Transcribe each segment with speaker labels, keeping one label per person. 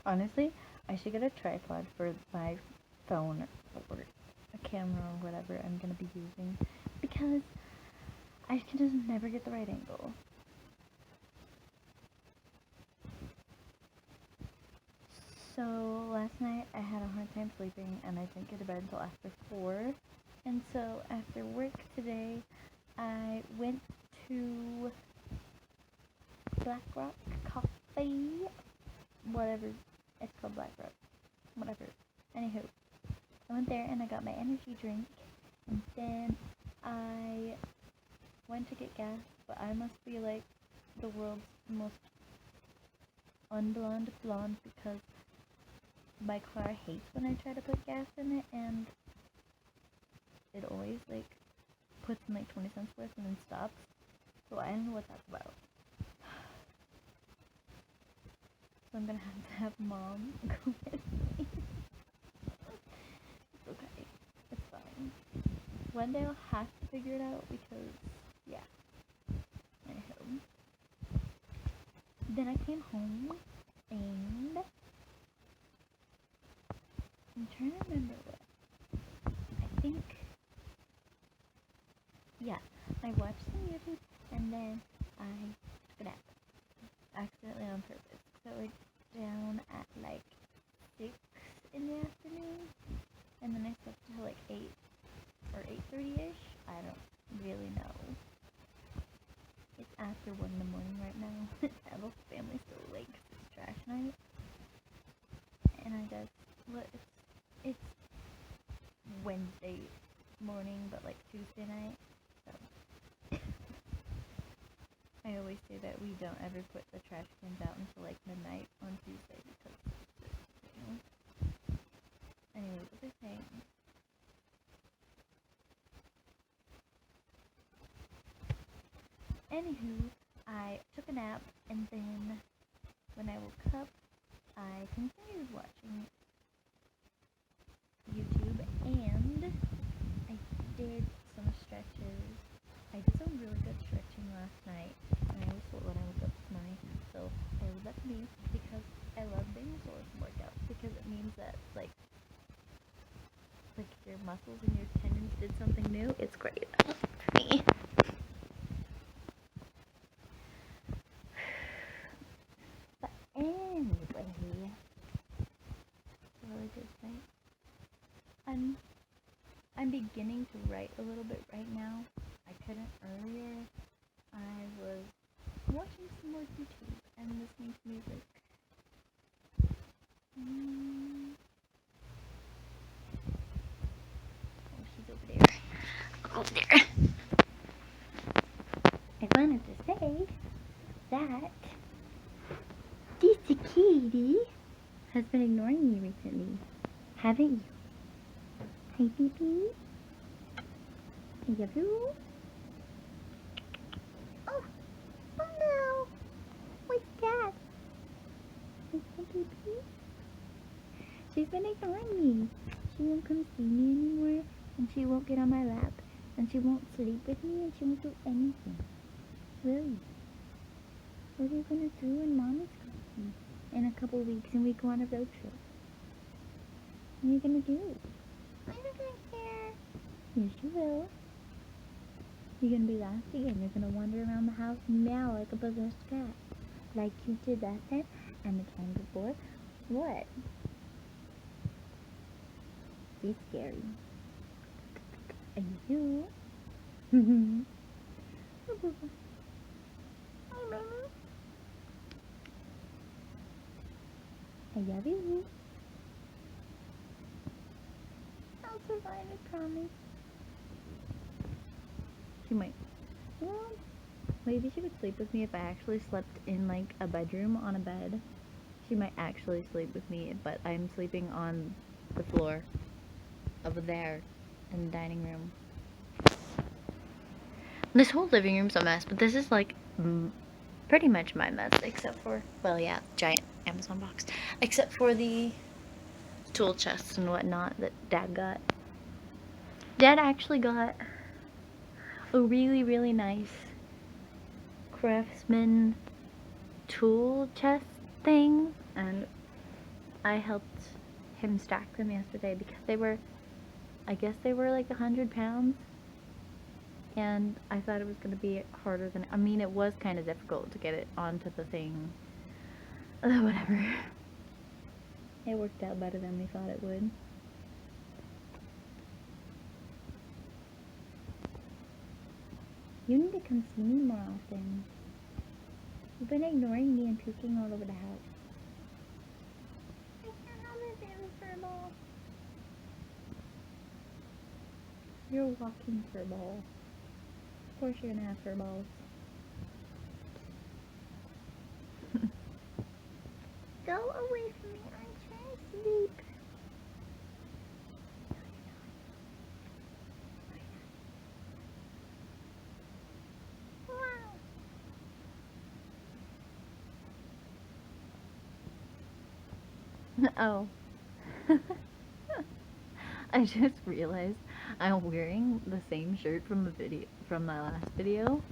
Speaker 1: Honestly, I should get a tripod for my phone or a camera or whatever I'm gonna be using because I can just never get the right angle. So last night I had a hard time sleeping and I didn't get to bed until after 4. And so after work today, I went to Black Rock Coffee, whatever, it's called Black Rock, whatever. Anywho, I went there and I got my energy drink, and then I went to get gas, but I must be like the world's most unblonde blonde because my car hates when I try to put gas in it, and it always like puts in like 20 cents worth and then stops. So I don't know what that's about. So I'm gonna have mom go with me. It's okay. It's fine. One day I'll have to figure it out because, yeah. Anyhow. Then I came home and I'm trying to remember what. I think, yeah, I watched some YouTube and then I took a nap. Accidentally on purpose. So I went down at like 6 in the afternoon and then I slept until like 8 or 8:30ish. I don't really know. It's after 1 in the morning right now. The family's still awake because it's trash night. And I guess, well, it's Wednesday morning, but like Tuesday night. So I always say that we don't ever put the trash cans out until like midnight on Tuesday because it's just, Anyways, what was I saying? Anywho, I took a nap, and then when I woke up, I continued watching YouTube, and I did some stretches. I did some really good stretching last night, and I was sore when I woke up this morning, so I leave that to me because I love being sore from workouts because it means that like your muscles and your tendons did something new. It's great for me. But anyway, really good thing. I'm beginning to write a little bit right now. I couldn't earlier. I was watching some more YouTube and listening to music. Oh, she's over there. Over there. I wanted to say that this kitty has been ignoring me recently. Haven't you? Hey, baby. I love you. Oh no. What's that? What's that, baby? She's been ignoring me. She won't come see me anymore, and she won't get on my lap, and she won't sleep with me, and she won't do anything. Really? What are you gonna do when Mom is gone in a couple weeks and we go on a road trip? What are you gonna do? I'm not gonna care. Yes, you will. You're gonna be lasty and you're gonna wander around the house and meow like a possessed cat. Like you did that time and the time before. What? Be scary. And you? Hi, Mama. I love you. I'll survive, I promise. She might. Well, maybe she would sleep with me if I actually slept in like a bedroom on a bed. She might actually sleep with me, but I'm sleeping on the floor over there in the dining room. This whole living room's a mess, but this is like pretty much my mess, except for, well, yeah, giant Amazon box, except for the tool chests and whatnot that Dad got. Dad actually got a really, really nice Craftsman tool chest thing, and I helped him stack them yesterday because they were, I guess they were like 100 pounds. And I thought it was going to be harder than, I mean, it was kind of difficult to get it onto the thing. Whatever. It worked out better than we thought it would. You need to come see me more often. You've been ignoring me and puking all over the house. I can't have a damn fur ball. You're a walking fur ball. Of course you're gonna have fur balls. Go away from me, I'm trying to sleep. Oh. I just realized I'm wearing the same shirt from the last video.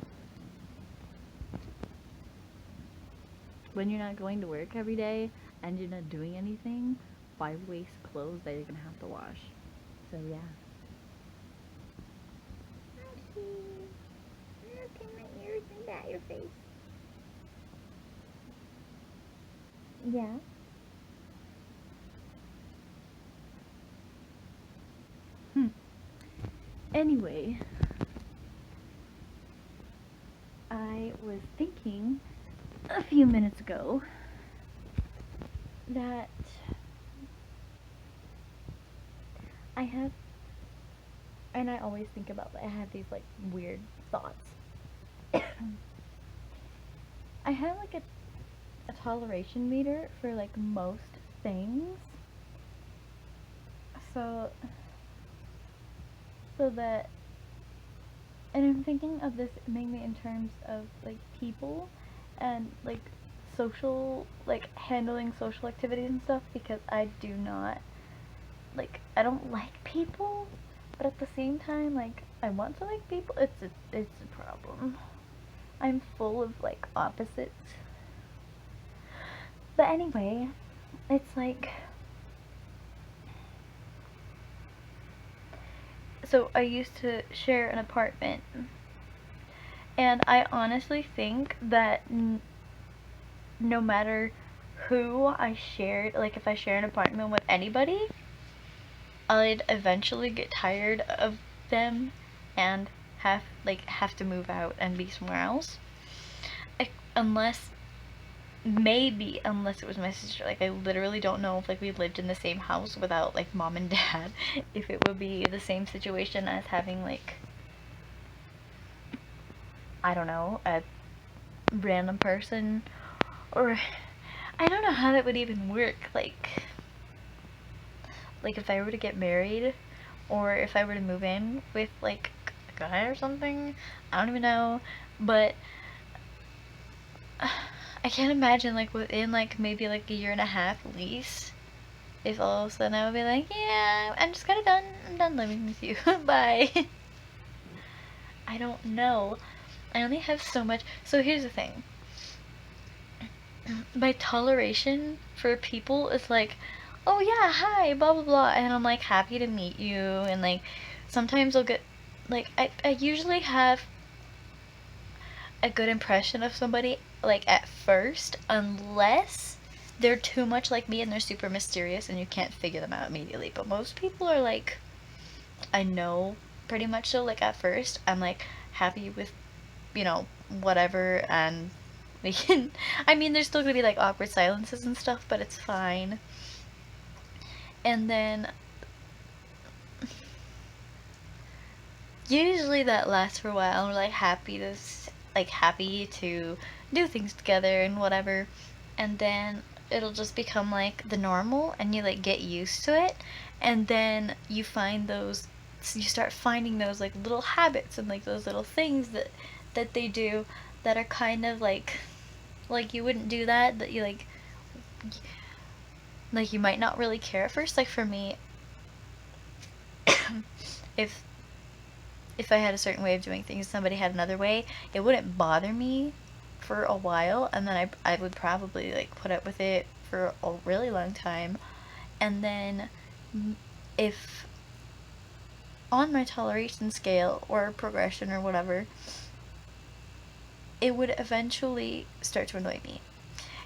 Speaker 1: When you're not going to work every day and you're not doing anything, why waste clothes that you're gonna have to wash? So yeah. Look in my ears and bat your face. Yeah. Anyway, I was thinking a few minutes ago that I have, and I always think about, I have these like weird thoughts. I have like a toleration meter for like most things. So that, and I'm thinking of this mainly in terms of like people and like social, like handling social activities and stuff, because I do not, like, I don't like people, but at the same time, like, I want to like people. It's a problem. I'm full of like opposites. But anyway, it's like, so I used to share an apartment, and I honestly think that no matter who I shared, like if I share an apartment with anybody, I'd eventually get tired of them and have to move out and be somewhere else. Unless it was my sister. Like I literally don't know if like we lived in the same house without like mom and dad, if it would be the same situation as having like, I don't know, a random person, or I don't know how that would even work. Like if I were to get married, or if I were to move in with like a guy or something, I don't even know. But I can't imagine like within like maybe like a year and a half lease, if all of a sudden I would be like, yeah, I'm just kind of done. I'm done living with you. Bye. I don't know. I only have so much. So here's the thing. My toleration for people is like, oh yeah, hi, blah blah blah, and I'm like happy to meet you, and like sometimes I'll get like I usually have a good impression of somebody like at first, unless they're too much like me and they're super mysterious and you can't figure them out immediately. But most people are like, I know pretty much, so like at first I'm like happy with, you know, whatever, and we can, I mean, there's still gonna be like awkward silences and stuff, but it's fine. And then usually that lasts for a while. We're like happy to do things together and whatever. And then it'll just become like the normal, and you like get used to it. And then you start finding those like little habits and like those little things that they do that are kind of like you wouldn't do that you like you might not really care at first. Like for me, if I had a certain way of doing things, somebody had another way, it wouldn't bother me for a while, and then I would probably like put up with it for a really long time, and then if on my toleration scale or progression or whatever, it would eventually start to annoy me.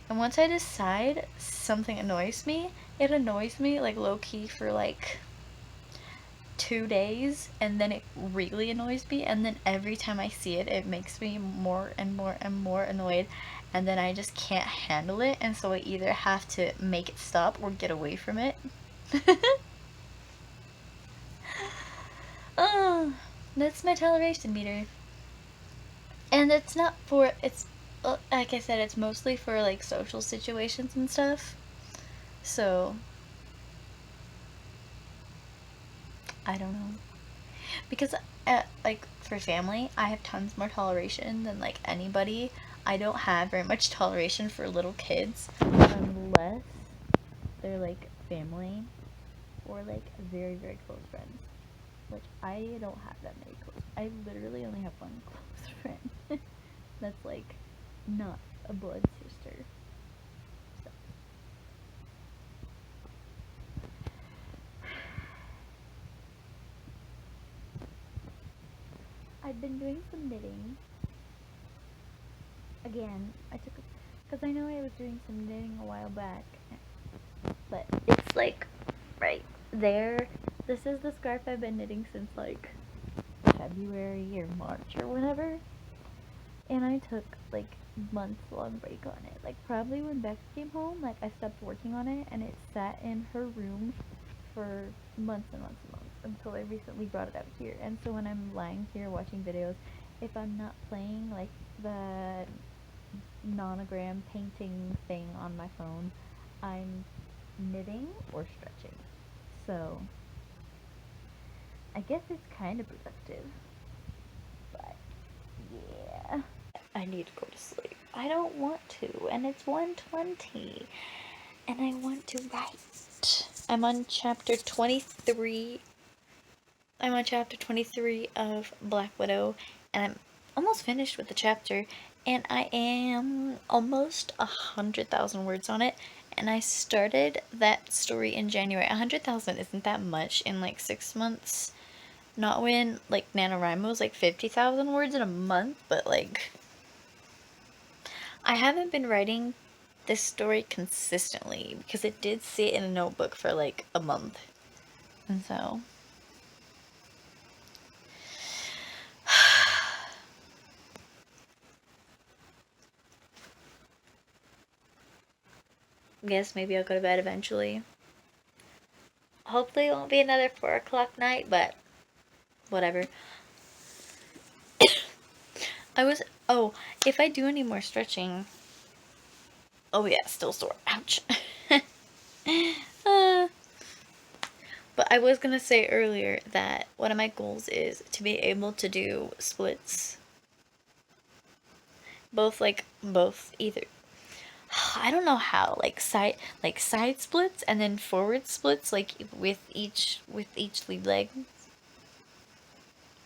Speaker 1: And once I decide something annoys me, it annoys me like low key for like 2 days, and then it really annoys me, and then every time I see it, it makes me more and more and more annoyed, and then I just can't handle it, and so I either have to make it stop or get away from it. Oh, that's my toleration meter. And it's not for, it's, like I said, it's mostly for like social situations and stuff. So, I don't know. Because, like, for family, I have tons more toleration than like anybody. I don't have very much toleration for little kids unless they're like family or like very, very close friends. Which I don't have that many close. I literally only have one close friend. That's like not a blood sister. So. I've been doing some knitting. Again, I took, because I know I was doing some knitting a while back, but it's like right there. This is the scarf I've been knitting since like February or March or whatever, and I took like months long break on it. Like probably when Beck came home, like I stopped working on it, and it sat in her room for months and months and months until I recently brought it out here. And so when I'm lying here watching videos, if I'm not playing like the nonogram painting thing on my phone, I'm knitting or stretching. So I guess it's kind of productive. But yeah. I need to go to sleep. I don't want to, and it's 1:20, and I want to write. I'm on chapter 23. I'm on chapter 23 of Black Widow, and I'm almost finished with the chapter, and I am almost 100,000 words on it, and I started that story in January. 100,000 isn't that much in like 6 months. Not when like NaNoWriMo was like 50,000 words in a month, but like I haven't been writing this story consistently because it did sit in a notebook for like a month. And so I guess maybe I'll go to bed eventually. Hopefully it won't be another 4 o'clock night, but whatever. If I do any more stretching, oh yeah, still sore, ouch. But I was gonna say earlier that one of my goals is to be able to do splits. Both either, I don't know how, like side splits and then forward splits, like with each lead leg.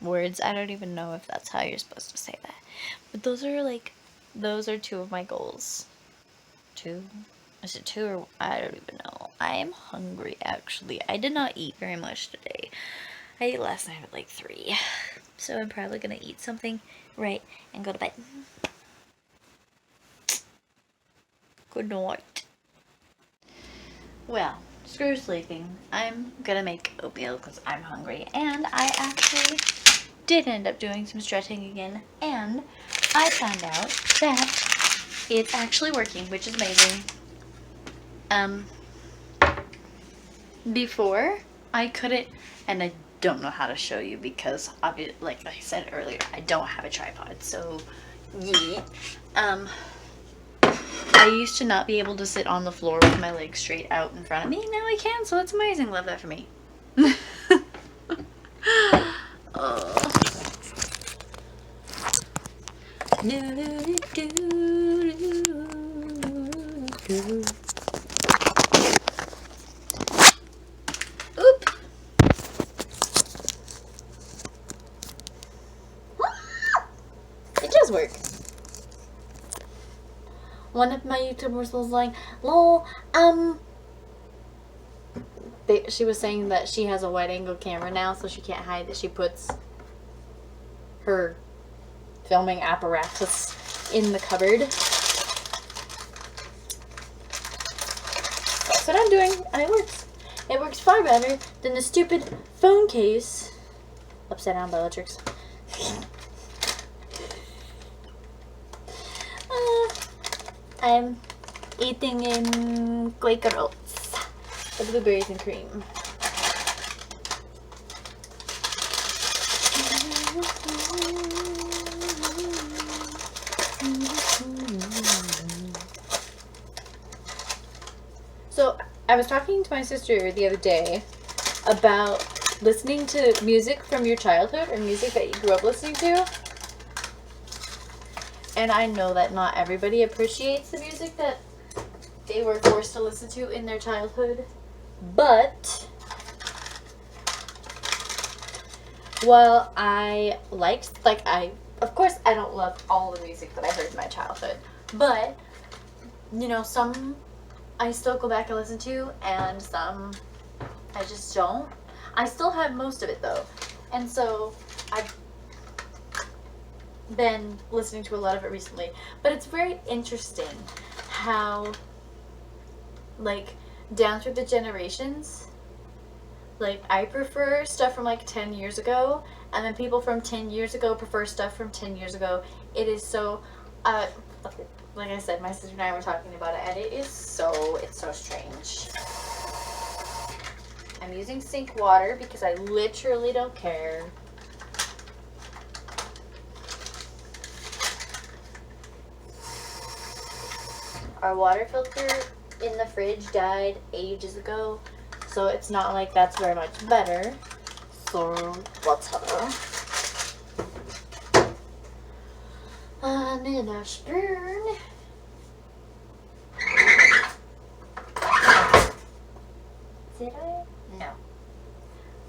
Speaker 1: Words, I don't even know if that's how you're supposed to say that. But those are two of my goals. Two? Is it two or I don't even know. I am hungry actually. I did not eat very much today. I ate last night at like 3. So I'm probably gonna eat something right and go to bed. Good night. Well, screw sleeping. I'm gonna make oatmeal because I'm hungry, and I actually did end up doing some stretching again, and I found out that it's actually working, which is amazing. Before I couldn't, and I don't know how to show you because obviously, like I said earlier, I don't have a tripod, so yeah. I used to not be able to sit on the floor with my legs straight out in front of me. Now I can, so that's amazing. Love that for me. Oh. Oop. It does work.
Speaker 2: one of my YouTubers was like, lol, she was saying that she has a wide angle camera now, so she can't hide that she puts her filming apparatus in the cupboard. That's what I'm doing, and it works. It works far better than the stupid phone case. Upside down Bellatrix. I'm eating in Quaker Oats. The blueberries and cream. So, I was talking to my sister the other day about listening to music from your childhood or music that you grew up listening to. And I know that not everybody appreciates the music that they were forced to listen to in their childhood. But while I liked, of course I don't love all the music that I heard in my childhood. But, you know, some I still go back and listen to, and some I just don't. I still have most of it though. And so I've been listening to a lot of it recently. But it's very interesting how, like, down through the generations, like, I prefer stuff from like 10 years ago, and then people from 10 years ago prefer stuff from 10 years ago. It is so, like I said, my sister and I were talking about it, and it's so strange. I'm using sink water because I literally don't care. Our water filter in the fridge died ages ago, so it's not like that's very much better. So, whatever. And in a spoon. Did I? No.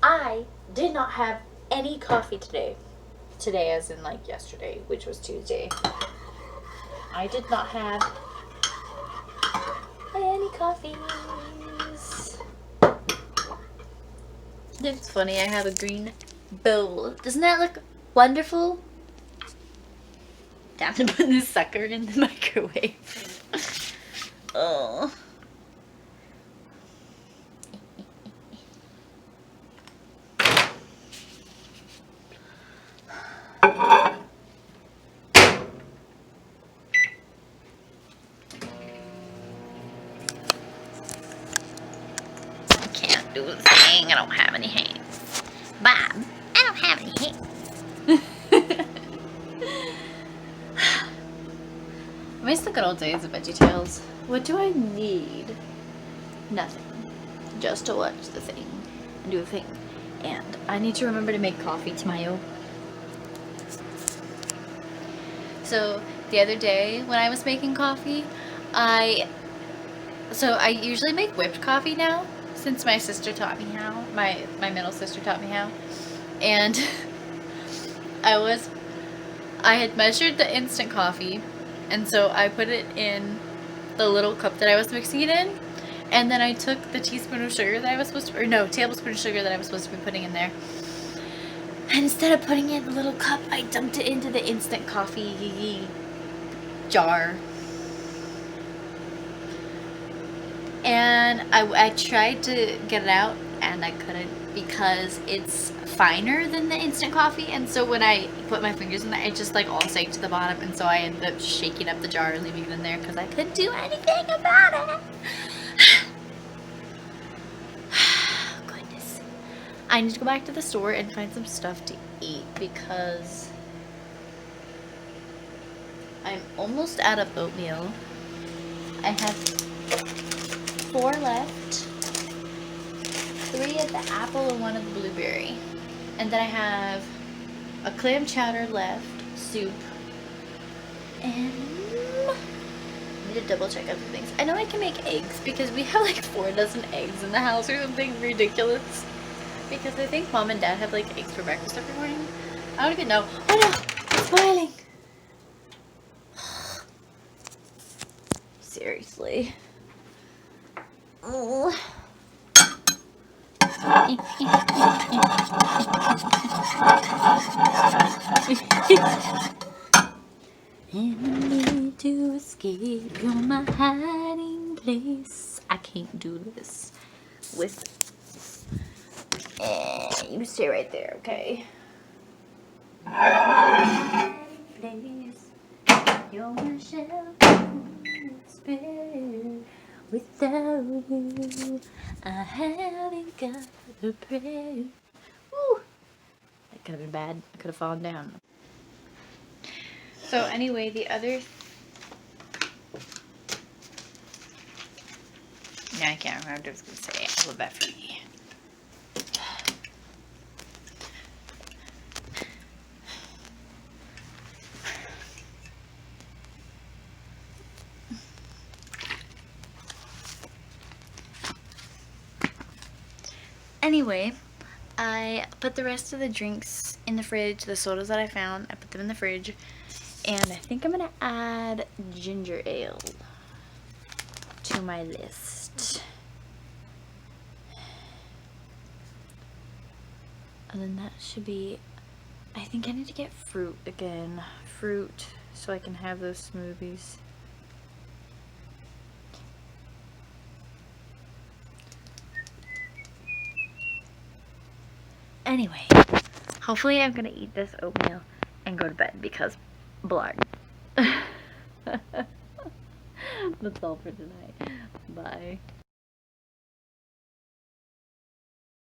Speaker 2: I did not have any coffee today. Today as in like yesterday, which was Tuesday. I did not have any coffees. It's funny, I have a green bowl. Doesn't that look wonderful? Time to put this sucker in the microwave. Oh. Can't do the thing. I don't have any hands. Bob, I don't have any hands. I miss the good old days of VeggieTales. What do I need? Nothing. Just to watch the thing and do the thing. And I need to remember to make coffee tomorrow. So the other day when I was making coffee, I usually make whipped coffee now, since my sister taught me how. My middle sister taught me how. And I had measured the instant coffee, and so I put it in the little cup that I was mixing it in, and then I took the teaspoon of sugar that I was supposed to, or no, tablespoon of sugar that I was supposed to be putting in there. And instead of putting it in the little cup, I dumped it into the instant coffee jar. And I tried to get it out, and I couldn't because it's finer than the instant coffee. And so when I put my fingers in there, it just like all sank to the bottom. And so I ended up shaking up the jar and leaving it in there because I couldn't do anything about it. Goodness. I need to go back to the store and find some stuff to eat because I'm almost out of oatmeal. I have 4 left. 3 of the apple and 1 of the blueberry. And then I have a clam chowder left, soup, and I need to double check other things. I know I can make eggs because we have like 4 dozen eggs in the house or something ridiculous. Because I think Mom and Dad have like eggs for breakfast every morning. I don't even know. Oh no, it's boiling. Seriously. Oh. Enemy to escape, you're my hiding place. I can't do this with. You stay right there, okay? Place, you're my shelter, spare. Without you, I haven't got a prayer. Woo! That could have been bad. I could have fallen down. So anyway, the other... No, I can't remember what I was going to say. I love that for me. Anyway, I put the rest of the drinks in the fridge, the sodas that I found, I put them in the fridge, and I think I'm going to add ginger ale to my list. And then that should be, I think I need to get fruit again. Fruit, so I can have those smoothies. Anyway, hopefully I'm gonna eat this oatmeal and go to bed because blood. That's all for tonight. Bye.